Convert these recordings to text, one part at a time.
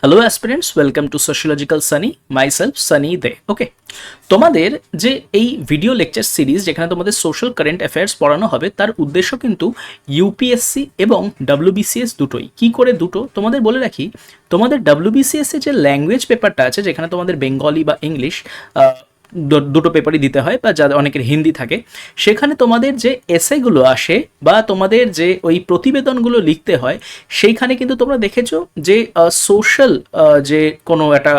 Hello aspirants, welcome to sociological Sunny, myself Sunny Dey. Okay, তোমাদের যে এই ভিডিও লেকচার সিরিজ যেখানে তোমাদের সোশ্যাল কারেন্ট অ্যাফেয়ার্স পড়ানো হবে তার উদ্দেশ্য কিন্তু ইউপিএসসি এবং ডাব্লিউবিসিএস দুটোই। কি করে দুটো তোমাদের বলে রাখি, তোমাদের ডাব্লিউবিসিএস এর যে ল্যাঙ্গুয়েজ পেপারটা আছে যেখানে তোমাদের বেঙ্গলি বা ইংলিশ দুটো পেপারই দিতে হয়, বা যাদের অনেকের হিন্দি থাকে, সেখানে তোমাদের যে এসেগুলো আসে বা তোমাদের যে ওই প্রতিবেদনগুলো লিখতে হয়, সেইখানে কিন্তু তোমরা দেখেছো যে সোশ্যাল যে কোনো একটা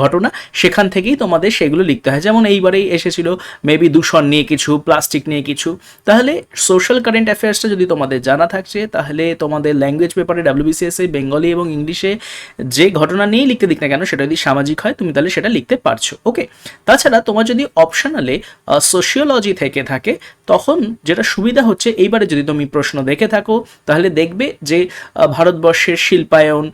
ঘটনা, সেখান থেকেই তোমাদের সেগুলো লিখতে হয়। যেমন এইবারেই এসেছিল মেবি দূষণ নিয়ে কিছু, প্লাস্টিক নিয়ে কিছু। তাহলে সোশ্যাল কারেন্ট অ্যাফেয়ার্সটা যদি তোমাদের জানা থাকছে, তাহলে তোমাদের ল্যাঙ্গুয়েজ পেপারে ডাব্লিউবিসিএসে বেঙ্গলি এবং ইংলিশে যে ঘটনা নিয়েই লিখতে দিক না কেন, সেটা যদি সামাজিক হয় তুমি তাহলে সেটা লিখতে পারছো। ওকে, তাছাড়া তোমার যদি অপশনালে সোশিওলজি থেকে থাকে, তখন যেটা সুবিধা হচ্ছে, এইবারে যদি তুমি প্রশ্ন দেখে থাকো তাহলে দেখবে যে ভারতবর্ষের শিল্পায়ন,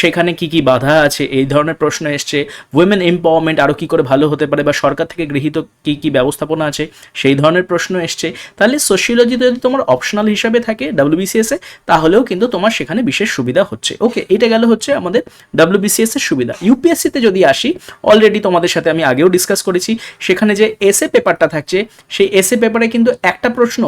সেখানে কি কি বাধা আছে, এই ধরনের প্রশ্ন এসছে। উইমেন এম্পাওয়ারমেন্ট আরও কী করে ভালো হতে পারে, বা সরকার থেকে গৃহীত কী কী ব্যবস্থাপনা আছে, সেই ধরনের প্রশ্ন এসছে। তাহলে সোশিওলজিতে যদি তোমার অপশনাল হিসাবে থাকে ডাব্লিউবিসিএসে, তাহলেও কিন্তু তোমার সেখানে বিশেষ সুবিধা হচ্ছে। ওকে, এটা গেল হচ্ছে আমাদের ডাব্লিউবিসিএস এর সুবিধা। ইউপিএসসিতে যদি আসি, অলরেডি তোমাদের সাথে আমি আগেও ডিসকাস করেছি, সেখানে যে এসএ পেপারটা থাকছে, সেই এসএ পেপারে কিন্তু একটা প্রশ্ন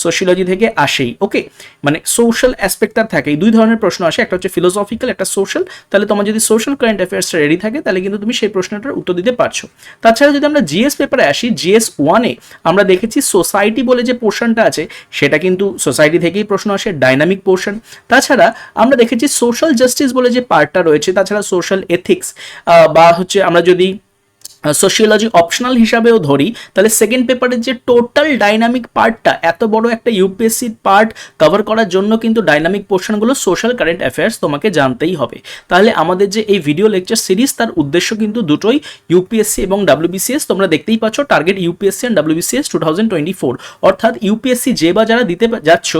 সোশিওলজি থেকে আসেই। ওকে, মানে সোশ্যাল অ্যাসপেক্টটার থাকে, দুই ধরনের প্রশ্ন আসে, একটা হচ্ছে ফিলোসফিক্যাল, একটা সোশ্যাল। তাহলে তোমার যদি সোশ্যাল কারেন্ট অ্যাফেয়ার্সটা রেডি থাকে, তাহলে কিন্তু তুমি সেই প্রশ্নটার উত্তর দিতে পারছো। তাছাড়া যদি আমরা জিএস পেপারে আসি, জিএস ওয়ানে আমরা দেখেছি সোসাইটি বলে যে পোর্শনটা আছে, সেটা কিন্তু সোসাইটি থেকেই প্রশ্ন আসে, ডাইনামিক পোর্শন। তাছাড়া আমরা দেখেছি সোশ্যাল জাস্টিস বলে যে পার্টটা রয়েছে, তাছাড়া সোশ্যাল এথিক্স, বা হচ্ছে আমরা যদি সোশিওলজি অপশনাল হিসাবেও ধরি, তাহলে সেকেন্ড পেপারের যে টোটাল ডাইনামিক পার্টটা, এত বড় একটা ইউপিএসসির পার্ট কভার করার জন্য কিন্তু ডাইনামিক পোর্শনগুলো সোশ্যাল কারেন্ট অ্যাফেয়ার্স তোমাকে জানতেই হবে। তাহলে আমাদের যে এই ভিডিও লেকচার সিরিজ, তার উদ্দেশ্য কিন্তু দুটোই, ইউপিএসসি এবং ডাব্লিউবিসিএস। তোমরা দেখতেই পাচ্ছ টার্গেট ইউপিএসসি অ্যান্ড ডাব্লিউবিসিএস 2024, অর্থাৎ ইউপিএসসি যে বা যারা দিতে যাচ্ছ,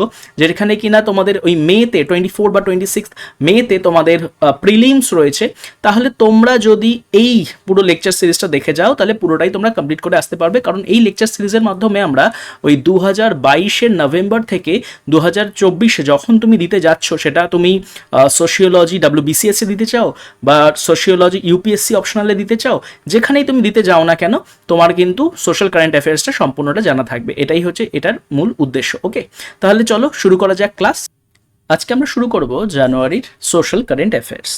যেখানে কিনা তোমাদের ওই মেতে 24 বা 26 মেতে তোমাদের প্রিলিমস রয়েছে, তাহলে তোমরা যদি এই পুরো লেকচার সিরিজটা দেখে যাও, তাহলে পুরোটাই তোমরা কমপ্লিট করে আসতে পারবে। কারণ এই লেকচার সিরিজের মাধ্যমে আমরা ওই 2022-এর নভেম্বর থেকে 2024-এ যখন তুমি দিতে যাচ্ছ, সেটা তুমি সোশিওলজি ডাব্লিউবিসিএস এ দিতে চাও বা সোশিওলজি ইউপিএসসি অপশনালে দিতে চাও, যেখানেই তুমি দিতে যাও না কেন, তোমার কিন্তু সোশ্যাল কারেন্ট অ্যাফেয়ার্সটা সম্পূর্ণটা জানা থাকবে। এটাই হচ্ছে এটার মূল উদ্দেশ্য। ওকে, তাহলে চলো শুরু করা যাক ক্লাস। আজকে আমরা শুরু করব জানুয়ারির social current affairs.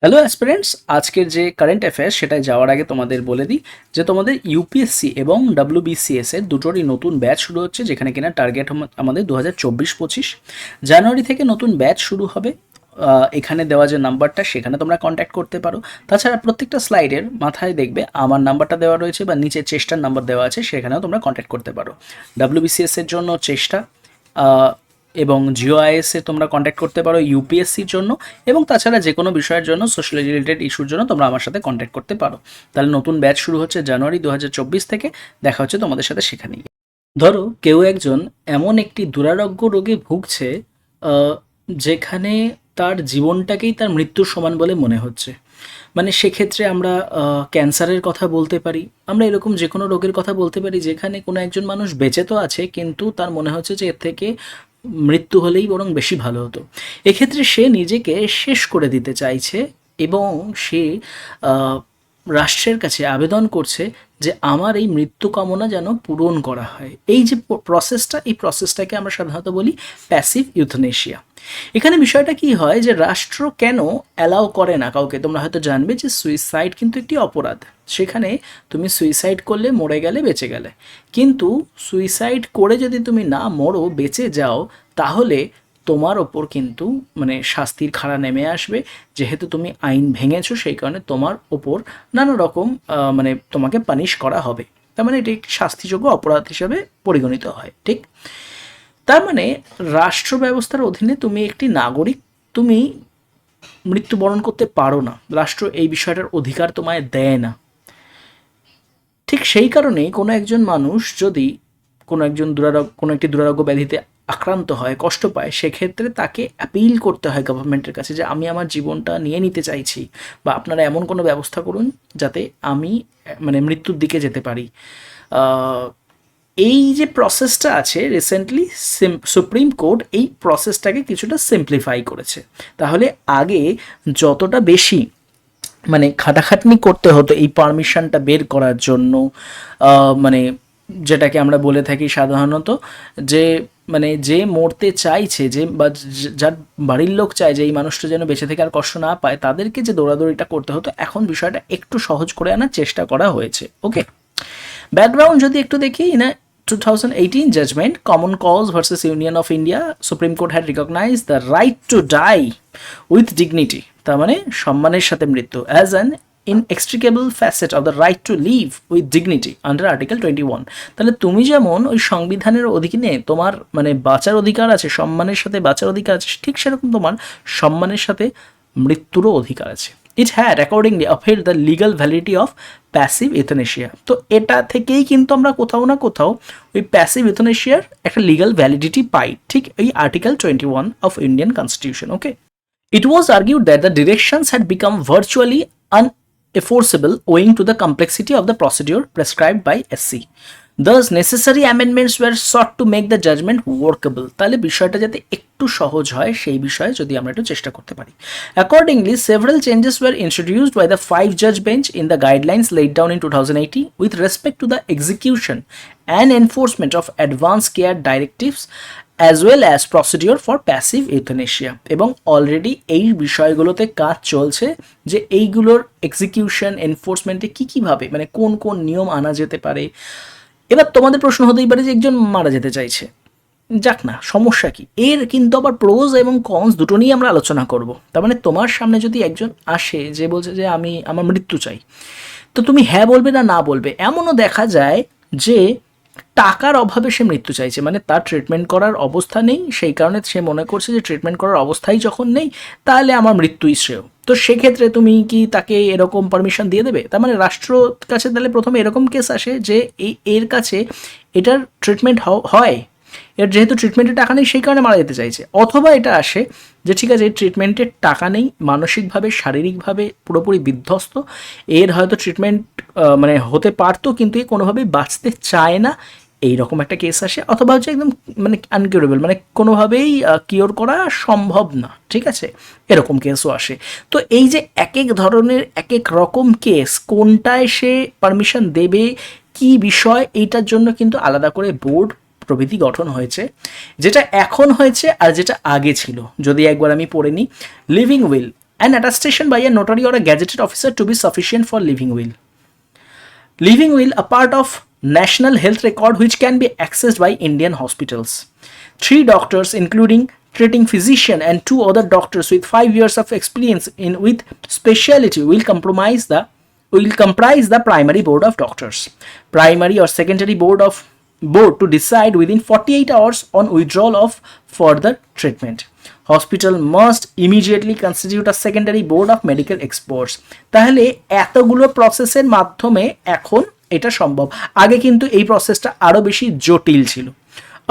Hello aspirants, আজকের যে কারেন্ট অ্যাফেয়ার্স সেটাই যাওয়ার আগে তোমাদের বলে দিই যে তোমাদের ইউপিএসসি এবং ডাব্লিউবিসিএস এর দুটোরই নতুন ব্যাচ শুরু হচ্ছে, যেখানে কিনা টার্গেট আমাদের 2024-25 জানুয়ারি থেকে নতুন ব্যাচ শুরু হবে। এখানে দেওয়া যে নাম্বারটা, সেখানে তোমরা কন্ট্যাক্ট করতে পারো। তাছাড়া প্রত্যেকটা স্লাইডের মাথায় দেখবে আমার নাম্বারটা দেওয়া রয়েছে, বা নিচে চেষ্টার নাম্বার দেওয়া আছে, সেখানেও তোমরা কন্ট্যাক্ট করতে পারো। ডাব্লিউবিসিএস এর জন্য চেষ্টা এবং জিওআইএস এ তোমরা কন্ট্যাক্ট করতে পারো ইউপিএসসির জন্য, এবং তাছাড়া যে কোনো বিষয়ের জন্য, সোশ্যালজি রিলেটেড ইস্যুর জন্য তোমরা আমার সাথে কন্ট্যাক্ট করতে পারো। তাহলে নতুন ব্যাচ শুরু হচ্ছে জানুয়ারি 2024 থেকে। দেখা হচ্ছে তোমাদের সাথে সেখানেই। ধরো কেউ একজন এমন একটি দুরারোগ্য রোগে ভুগছে, যেখানে তার জীবনটাকেই তার মৃত্যুর সমান বলে মনে হচ্ছে। মানে সেক্ষেত্রে আমরা ক্যান্সারের কথা বলতে পারি, আমরা এরকম যে কোনো রোগের কথা বলতে পারি, যেখানে কোনো একজন মানুষ বেঁচে তো আছে, কিন্তু তার মনে হচ্ছে যে এর থেকে মৃত্যু হলেই বরং বেশি ভালো হতো। এক্ষেত্রে সে নিজেকে শেষ করে দিতে চাইছে, এবং সে রাষ্ট্রের কাছে আবেদন করছে যে আমার এই মৃত্যু কামনা যেন পূরণ করা হয়। এই যে প্রসেসটা, এই প্রসেসটাকে আমরা সাধারণত বলি প্যাসিভ ইউথনেশিয়া। এখানে বিষয়টা কি হয়, যে রাষ্ট্র কেন অ্যালাউ করে না কাউকে, তোমরা হয়তো জানবে যে সুইসাইড কিন্তু একটি অপরাধ। সেখানে তুমি সুইসাইড করলে মরে গেলে বেঁচে গেলে, কিন্তু সুইসাইড করে যদি তুমি না মরো, বেঁচে যাও, তাহলে তোমার ওপর কিন্তু মানে শাস্তির খাড়া নেমে আসবে। যেহেতু তুমি আইন ভেঙেছো, সেই কারণে তোমার ওপর নানা রকম মানে তোমাকে পানিশ করা হবে। তার মানে এটি একটি শাস্তিযোগ্য অপরাধ হিসাবে পরিগণিত হয়, ঠিক? তার মানে রাষ্ট্র ব্যবস্থার অধীনে তুমি একটি নাগরিক, তুমি মৃত্যুবরণ করতে পারো না, রাষ্ট্র এই বিষয়টার অধিকার তোমায় দেয় না। ঠিক সেই কারণেই কোনো একজন মানুষ যদি কোনো একটি দুরারোগ্য ব্যাধিতে আক্রান্ত হয়, কষ্ট পায়, সেক্ষেত্রে তাকে অ্যাপিল করতে হয় গভর্নমেন্টের কাছে যে আমি আমার জীবনটা নিয়ে নিতে চাইছি, বা আপনারা এমন কোনো ব্যবস্থা করুন যাতে আমি মানে মৃত্যুর দিকে যেতে পারি। এই যে প্রসেসটা আছে রিসেন্টলি সুপ্রিম কোর্ট এই প্রসেসটাকে কিছুটা সিম্পলিফাই করেছে। তাহলে আগে যতটা বেশি মানে খাটাখাটনি করতে হতো এই পারমিশনটা বের করার জন্য, মানে যেটাকে আমরা বলে থাকি সাধারণত যে মানে যে মরতে চাইছে, যে বা যার বাড়ির লোক চায় যে এই মানুষটা যেন বেঁচে থেকে আর কষ্ট না পায়, তাদেরকে যে দৌড়াদৌড়িটা করতে হতো, এখন বিষয়টা একটু সহজ করে আনার চেষ্টা করা হয়েছে। ওকে, ব্যাকগ্রাউন্ড যদি একটু দেখি, in 2018 judgment, Common Cause versus Union of India, Supreme Court had recognized the right to die with dignity, তার মানে সম্মানের সাথে মৃত্যু, as an inextricable facet of the right to live with dignity under Article 21। তাহলে তুমি যেমন ওই সংবিধানের অধীনে তোমার মানে বাঁচার অধিকার আছে, সম্মানের সাথে বাঁচার অধিকার আছে, ঠিক সেরকম তোমার সম্মানের সাথে মৃত্যুরও অধিকার আছে। It had accordingly upheld the legal validity of passive euthanasia. তো এটা থেকেই কিন্তু আমরা কোথাও না কোথাও ওই প্যাসিভ ইউথেনেশিয়ার একটা লিগাল ভ্যালিডিটি পাই, ঠিক এই article 21 of Indian constitution. Okay, it was argued that the directions had become virtually unenforceable owing to the complexity of the procedure prescribed by SC. Thus necessary amendments were sought to make the judgment workable। তাহলে বিষয়টা যাতে একটু সহজ হয় সেই বিষয়ে যদি আমরা একটু চেষ্টা করতে পারি। Accordingly, several changes were introduced by the 5-judge bench in the guidelines laid down in 2018 with respect to the execution and enforcement of advance care directives as well as procedure for passive euthanasia। এবং already এই বিষয়গুলোতে কাজ চলছে যে এইগুলোর execution এনফোর্সমেন্টে কীভাবে মানে কোন কোন নিয়ম আনা যেতে পারে। এবার তোমাদের প্রশ্ন হতেই পারে যে একজন মারা যেতে চাইছে, যাক না, সমস্যা কি? এর কিন্তু আবার প্রোজ এবং কনস দুটো নিয়েই আমরা আলোচনা করব। তার মানে তোমার সামনে যদি একজন আসে যে বলছে যে আমার মৃত্যু চাই, তো তুমি হ্যাঁ বলবে না না বলবে? এমনও দেখা যায় যে টাকার অভাবে সে মৃত্যু চাইছে, মানে তার ট্রিটমেন্ট করার অবস্থা নেই, সেই কারণে সে মনে করছে যে ট্রিটমেন্ট করার অবস্থাই যখন নেই তাহলে আমার মৃত্যুই শ্রেয়। তো সেক্ষেত্রে তুমি কি তাকে এরকম পারমিশন দিয়ে দেবে? তার মানে রাষ্ট্রর কাছে তাহলে প্রথমে এরকম কেস আসে যে এর কাছে এটার ট্রিটমেন্ট হয়, এর যেহেতু ট্রিটমেন্টের টাকা নেই সেই কারণে মারা যেতে চাইছে। অথবা এটা আসে যে ঠিক আছে, এই ট্রিটমেন্টের টাকা নেই, মানসিকভাবে শারীরিকভাবে পুরোপুরি বিধ্বস্ত, এর হয়তো ট্রিটমেন্ট মানে হতে পারতো কিন্তু এ কোনোভাবেই বাঁচতে চায় না, এইরকম একটা কেস আসে। অথবা হচ্ছে একদম মানে আনকিউরেবল, মানে কোনোভাবেই কিওর করা সম্ভব না, ঠিক আছে, এরকম কেসও আসে। তো এই যে এক এক ধরনের এক এক রকম কেস, কোনটায় সে পারমিশন দেবে, কি বিষয়, এইটার জন্য কিন্তু আলাদা করে বোর্ড প্রভৃতি গঠন হয়েছে, যেটা এখন হয়েছে আর যেটা আগে ছিল। যদি একবার আমি পড়ে নিই, living will, an attestation by a notary or a gazetted officer to be sufficient for living will. Living will, a part of national health record which can be accessed by Indian hospitals. 3 doctors including treating physician and 2 other doctors with 5 years of experience in with specialty will comprise the primary board of doctors, primary or secondary board to decide within 48 hours on withdrawal of further treatment. Hospital must immediately constitute a secondary board of medical experts। তাহলে এতগুলো প্রসেসের মাধ্যমে এখন এটা সম্ভব। আগে কিন্তু এই প্রসেসটা আরো বেশি জটিল ছিল।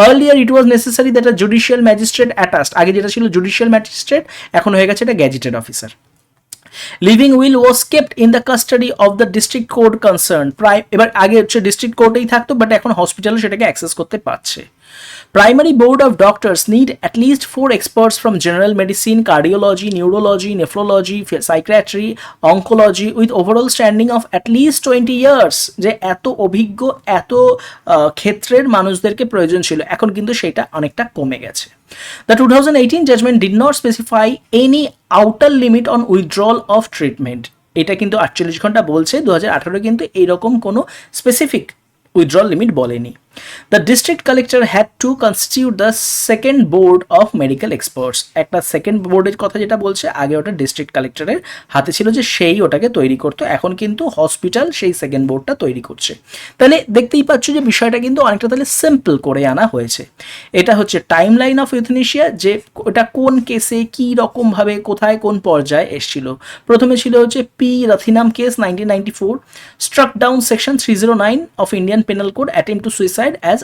Earlier it was necessary that a judicial magistrate attest, আগে যেটা ছিল জুডিশিয়াল ম্যাজিস্ট্রেট, এখন হয়ে গেছে এটা gazetted officer. Living will was kept in the custody of the district court concern. এবার আগে হচ্ছে ডিস্ট্রিক্ট কোর্টেই থাকতো, বাট এখন হসপিটালে সেটাকে অ্যাক্সেস করতে পারছে। Primary board of doctors need at least 4 experts from general medicine, cardiology, neurology, nephrology, psychiatry, oncology with overall standing of at least 20 years। যে এত অভিজ্ঞ এত ক্ষেত্রের মানুষদেরকে প্রয়োজন ছিল, এখন কিন্তু সেটা অনেকটা কমে গেছে। The 2018 judgment did not specify any outer limit on withdrawal of treatment। এটা কিন্তু 48 ঘন্টা বলছে, 2018 কিন্তু এইরকম কোনো স্পেসিফিক withdrawal limit বলেনি। The district collector had to constitute the second board of medical experts। একটা সেকেন্ড বোর্ডের কথা যেটা বলছে, আগে ওটা ডিস্ট্রিক্ট কালেক্টরের হাতে ছিল যে সেই ওটাকে তৈরি করতো, এখন কিন্তু হসপিটাল সেই সেকেন্ড বোর্ডটা তৈরি করছে। তাহলে দেখতেই পাচ্ছ যে বিষয়টা কিন্তু অনেকটা তাহলে সিম্পল করে আনা হয়েছে। এটা হচ্ছে টাইম লাইন অফ ইউথেনেশিয়া, যে ওটা কোন কেসে কী রকমভাবে কোথায় কোন পর্যায়ে এসেছিল। প্রথমে ছিল হচ্ছে P Rathinam case 1994, struck down section 309 of Indian penal code, attempt to suicide as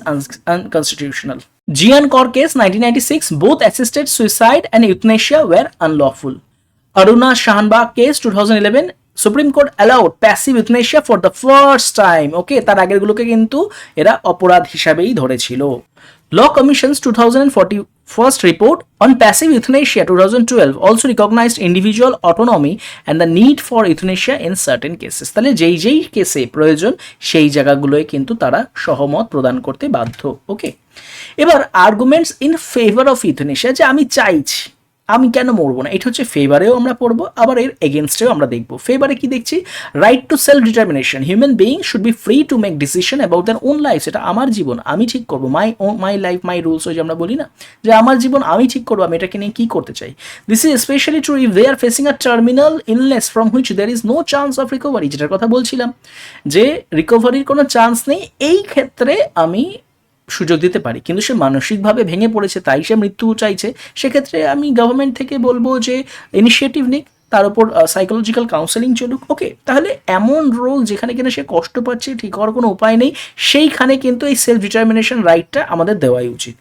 unconstitutional. Jian Kaur case 1996, both assisted suicide and euthanasia were unlawful. Aruna Shahanbag case 2011, supreme court allowed passive euthanasia for the first time. Okay, তার আগেরগুলোকে কিন্তু এরা অপরাধ হিসাবেই ধরেছিল। Law commissions 2040 first report on passive euthanasia 2012 also recognized individual autonomy and the need for euthanasia in certain cases। তাহলে যেই কেসে প্রয়োজন সেই জায়গাগুলোয় কিন্তু তারা সহমত প্রদান করতে বাধ্য। ওকে, এবার আর্গুমেন্টস ইন ফেভার অফ ইউথনেশিয়া, যে আমি চাইছি, আমি কেন মরবো না, এটা হচ্ছে ফেভারেও আমরা পড়বো, আবার এর এগেনস্টেও আমরা দেখবো। ফেভারে কি দেখছি, right two self determination, human being should be free to make decision about their own life, এটা আমার জীবন আমি ঠিক করবো, মাই লাইফ মাই রুলস, ওই যে আমরা বলি না যে আমার জীবন আমি ঠিক করবো, আমি এটাকে নিয়ে কী করতে চাই। This is specially true if they are facing a terminal illness from which there is no chance of recovery, যেটার কথা বলছিলাম যে রিকভারির কোনো চান্স নেই, এই ক্ষেত্রে আমি সুযোগ দিতে পারি। কিন্তু সে মানসিকভাবে ভেঙে পড়েছে, তাই সে মৃত্যু চাইছে, সেক্ষেত্রে আমি গভর্নমেন্ট থেকে বলবো যে ইনিশিয়েটিভ নিক, তার উপর সাইকোলজিক্যাল কাউন্সেলিং চলুক। ওকে, তাহলে এমন রোগ যেখানে কিনা সে কষ্ট পাচ্ছে, ঠিক হওয়ার কোনো উপায় নেই, সেইখানে কিন্তু এই সেলফ ডিটারমিনেশন রাইটটা আমাদের দেওয়াই উচিত।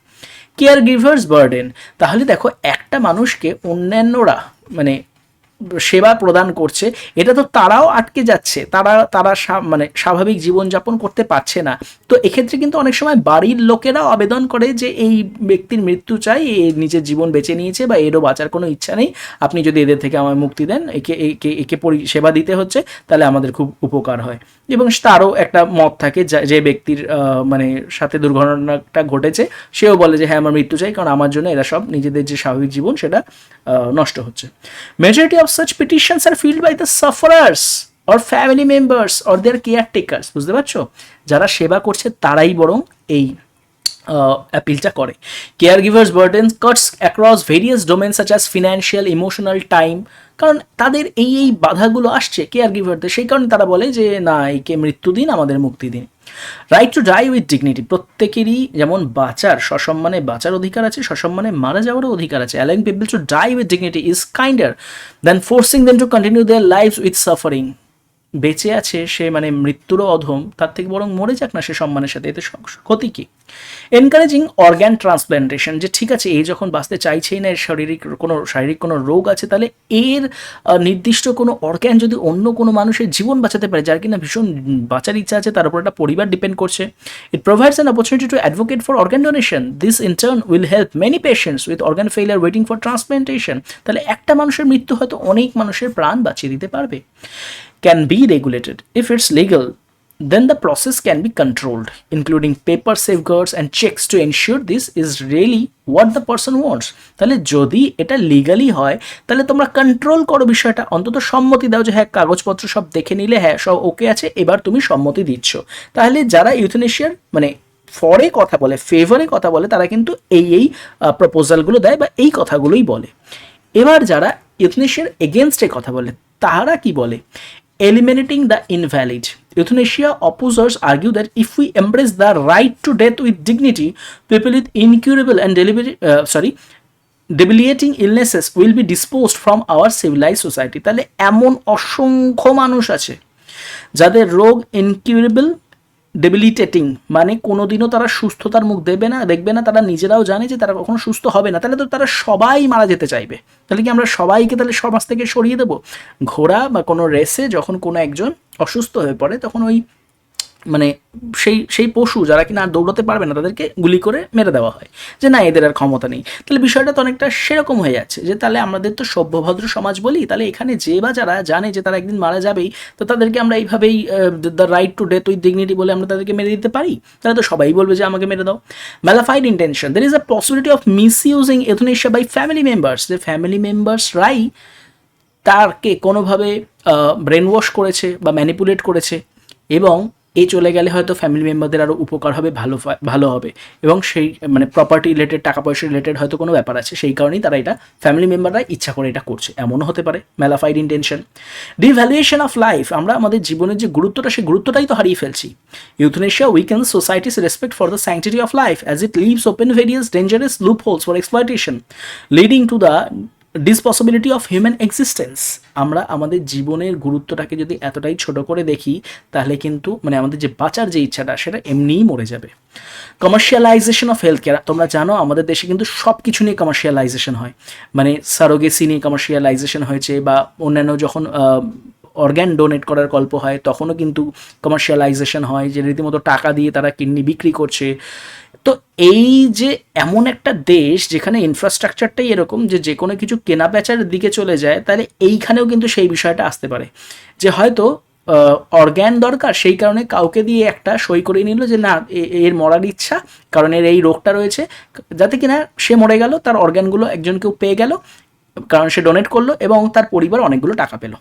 কেয়ার গিভার্স বার্ডেন, তাহলে দেখো একটা মানুষকে অন্যান্যরা মানে সেবা প্রদান করছে, এটা তো তারাও আটকে যাচ্ছে, তারা মানে স্বাভাবিক জীবনযাপন করতে পারছে না। তো এক্ষেত্রে কিন্তু অনেক সময় বাড়ির লোকেরাও আবেদন করে যে এই ব্যক্তির মৃত্যু চাই, এ নিজের জীবন বেছে নিয়েছে বা এরও বাঁচার কোনো ইচ্ছা নেই, আপনি যদি এদের থেকে আমায় মুক্তি দেন, একে পরিষেবা দিতে হচ্ছে, তাহলে আমাদের খুব উপকার হয়। এবং তারও একটা মত থাকে, যে ব্যক্তির মানে সাথে দুর্ঘটনাটা ঘটেছে, সেও বলে যে হ্যাঁ আমার মৃত্যু চাই, কারণ আমার জন্য এরা সব নিজেদের যে স্বাভাবিক জীবন সেটা নষ্ট হচ্ছে। Majority of such petitions are filled by the sufferers or family members or their caretakers। বুঝতে পারছো, যারা সেবা করছে তারাই বরং এই অ্যাপিলটা করে। Care givers burden Katz across various domain such as financial, emotional, time, কারণ তাদের এই বাধাগুলো আসছে কেয়ার গিভারদের, সেই কারণে তারা বলে যে না, একে মৃত্যু দিন, আমাদের মুক্তি দিন। Right to die with dignity, প্রত্যেকেরই যেমন বাঁচার সসম্মানে বাঁচার অধিকার আছে, সসম্মানে মারা যাওয়ারও অধিকার আছে। Allowing people to die with dignity is kinder than forcing them to continue their lives with suffering. বেঁচে আছে সে মানে মৃত্যুরও অধম, তার থেকে বরং মরে যাক না সে সম্মানের সাথে, এতে ক্ষতি কি। এনকারেজিং অর্গ্যান ট্রান্সপ্ল্যান্টেশন, যে ঠিক আছে এই যখন বাঁচতে চাইছেই না, এর শারীরিক কোনো রোগ আছে, তাহলে এর নির্দিষ্ট কোনো অর্গ্যান যদি অন্য কোনো মানুষের জীবন বাঁচাতে পারে, যার কিনা ভীষণ বাঁচার ইচ্ছা আছে, তার উপর একটা পরিবার ডিপেন্ড করছে। It provides an opportunity to advocate for organ donation, this in turn will help many patients with organ failure waiting for transplantation. তাহলে একটা মানুষের মৃত্যু হয়তো অনেক মানুষের প্রাণ বাঁচিয়ে দিতে পারবে। Can be regulated. If it's legal, then the process can be controlled, including paper safeguards and checks to ensure this is really what the person wants. তাহলে যদি এটা লিগালি হয়, তাহলে তোমরা কন্ট্রোল করো বিষয়টা, অন্তত সম্মতি দাও যে হ্যাঁ কাগজপত্র সব দেখে নিলে হ্যাঁ সব ওকে আছে, এবার তুমি সম্মতি দিচ্ছ। তাহলে যারা ইউথনেশিয়ার মানে ফরে কথা বলে, ফেভারে কথা বলে, তারা কিন্তু এই প্রপোজালগুলো দেয় বা এই কথাগুলোই বলে। এবার যারা ইউথনেশিয়ার এগেনস্টে কথা বলে, তারা কি বলে, eliminating the invalid. Euthanasia opposers argue that if we embrace the right to death with dignity, people with incurable and debilitating illnesses will be disposed from our civilized society. তাহলে এমন অসংখ্য মানুষ আছে যাদের রোগ ইনকিউরেবল, ডেবিলিটেটিং, মানে কোনোদিনও তারা সুস্থতার মুখ দেখবে না, তারা নিজেরাও জানে যে তারা কখনো সুস্থ হবে না, তাহলে তো তারা সবাই মারা যেতে চাইবে। তাহলে কি আমরা সবাইকে তাহলে সমাজ থেকে সরিয়ে দেবো? ঘোড়া বা কোনো রেসে যখন কোনো একজন অসুস্থ হয়ে পড়ে, তখন ওই মানে সেই পশু যারা কিনা আর দৌড়াতে পারবে না, তাদেরকে গুলি করে মেরে দেওয়া হয়, যে না এদের আর ক্ষমতা নেই। তাহলে বিষয়টা তো অনেকটা সেরকম হয়ে যাচ্ছে, যে তাহলে আমাদের তো সভ্যভদ্র সমাজ বলি, তাহলে এখানে যে বা যারা জানে যে তারা একদিন মারা যাবেই, তো তাদেরকে আমরা এইভাবেই the right to death with dignity বলে আমরা তাদেরকে মেরে দিতে পারি? তাহলে তো সবাই বলবে যে আমাকে মেরে দাও। Malafide intention, there is a possibility of misusing euthanasia by family members, যে ফ্যামিলি মেম্বার্সরাই তারকে কোনোভাবে ব্রেন ওয়াশ করেছে বা ম্যানিপুলেট করেছে, এবং এই চলে গেলে হয়তো ফ্যামিলি মেম্বারদের আরও উপকার হবে, ভালো হবে, এবং সেই মানে প্রপার্টি রিলেটেড, টাকা পয়সা রিলেটেড হয়তো কোনো ব্যাপার আছে, সেই কারণেই তারা এটা ফ্যামিলি মেম্বাররা ইচ্ছা করে এটা করছে, এমনও হতে পারে। Mala fide intention. Devaluation of life, আমরা আমাদের জীবনের যে গুরুত্বটা, সেই গুরুত্বটাই তো হারিয়ে ফেলছি। Euthanasia weakens society's respect for the sanctity of life as it leaves open various dangerous loopholes for exploitation leading to the disposability of human existence. আমরা আমাদের জীবনের গুরুত্বটাকে যদি এতটাই ছোট করে দেখি, তাহলে কিন্তু মানে আমাদের যে বাঁচার যে ইচ্ছাটা, সেটা এমনিই মরে যাবে। কমার্শিয়ালাইজেশন অফ হেলথ কেয়ার, তোমরা জানো আমাদের দেশে কিন্তু সব কিছু নিয়ে কমার্শিয়ালাইজেশন হয়, মানে সারোগেসি নিয়ে কমার্শিয়ালাইজেশন হয়েছে, বা অন্যান্য যখন অর্গ্যান ডোনেট করার গল্প হয়, তখনও কিন্তু কমার্শিয়ালাইজেশন হয়, যে রীতিমতো টাকা দিয়ে তারা কিডনি বিক্রি করছে। তো এই যে এমন একটা দেশ যেখানে ইনফ্রাস্ট্রাকচারটাই এরকম যে কোনো কিছু কেনা বেচার দিকে চলে যায়, তাহলে এইখানেও কিন্তু সেই বিষয়টা আসতে পারে যে হয়তো অর্গ্যান দরকার, সেই কারণে কাউকে দিয়ে একটা সই করে নিল যে না এর মরার ইচ্ছা, কারণ এর এই রোগটা রয়েছে, যাতে কিনা সে মরে গেল, তার অর্গ্যানগুলো একজন কেউ পেয়ে গেল, কারণ সে ডোনেট করলো এবং তার পরিবার অনেকগুলো টাকা পেলো,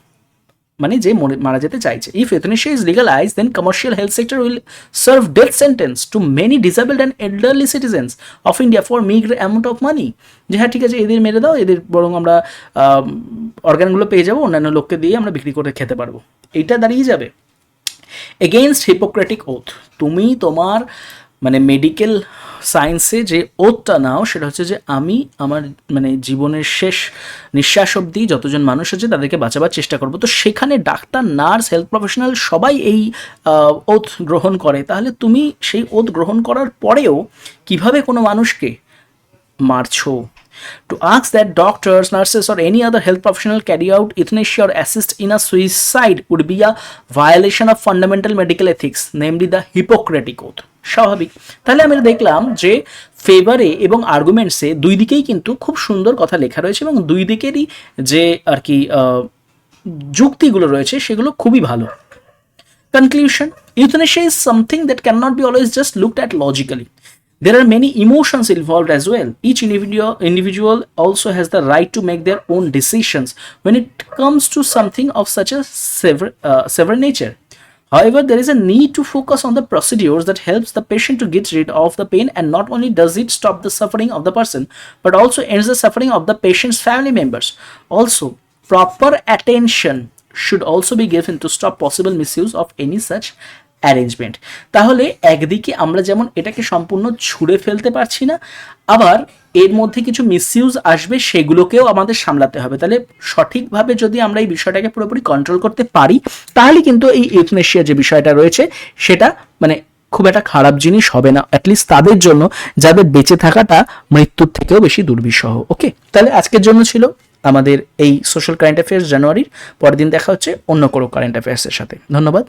মানে যে মারা যেতে চাইছে। If euthanasia is legalized, then commercial health sector will serve death sentence to many disabled and elderly citizens of India for meager amount of money. যে হ্যাঁ ঠিক আছে, এদের মেরে দাও, এদের বরং আমরা অর্গানগুলো পেয়ে যাবো, অন্যান্য লোককে দিয়ে আমরা বিক্রি করে খেতে পারবো, এইটা দাঁড়িয়ে যাবে এগেইনস্ট হিপোক্রেটিক ওথ। তুমি তোমার মানে মেডিকেল সায়েন্সে যে ওথটা নাও, সেটা হচ্ছে যে আমি আমার মানে জীবনের শেষ নিঃশ্বাস অবধি যতজন মানুষ আছে তাদেরকে বাঁচাবার চেষ্টা করব। তো সেখানে ডাক্তার, নার্স, হেলথ প্রফেশনাল সবাই এই ওথ গ্রহণ করে, তাহলে তুমি সেই ওথ গ্রহণ করার পরেও কিভাবে কোনো মানুষকে মারছো? To ask that doctors, nurses, or any other health professional carry out euthanasia or assist in a suicide would be a violation of fundamental medical ethics, namely the Hippocratic Oath. স্বাভাবিক। তাহলে আমরা দেখলাম যে ফেভারে এবং আর্গুমেন্টসে দুই দিকেই কিন্তু খুব সুন্দর কথা লেখা রয়েছে, এবং দুই দিকেরই যে আর কি যুক্তিগুলো রয়েছে সেগুলো খুবই ভালো। Conclusion: euthanasia is something that cannot be always just looked at logically. There are many emotions involved as well. Each individual also has the right to make their own decisions when it comes to something of such a severe nature. However, there is a need to focus on the procedures that helps the patient to get rid of the pain, and not only does it stop the suffering of the person, but also ends the suffering of the patient's family members. Also, proper attention should also be given to stop possible misuse of any such arrangement. তাহলে একদিকে আমরা যেমন এটাকে সম্পূর্ণ ছুঁড়ে ফেলতে পারছি না, আবার এর মধ্যে কিছু মিসইউজ আসবে, সেগুলোকেও আমাদের সামলাতে হবে। তাহলে সঠিকভাবে যদি আমরা এই বিষয়টাকে পুরোপুরি কন্ট্রোল করতে পারি, তাহলে কিন্তু এই ইউথনেশিয়া যে বিষয়টা রয়েছে সেটা মানে খুব একটা খারাপ জিনিস হবে না, অ্যাটলিস্ট তাদের জন্য যাদের বেঁচে থাকাটা মৃত্যুর থেকেও বেশি দুর্বিষহ। ওকে, তাহলে আজকের জন্য ছিল আমাদের এই সোশ্যাল কারেন্ট অ্যাফেয়ার্স জানুয়ারির। পরের দিন দেখা হচ্ছে অন্য কোনো কারেন্ট অ্যাফেয়ার্সের সাথে। ধন্যবাদ।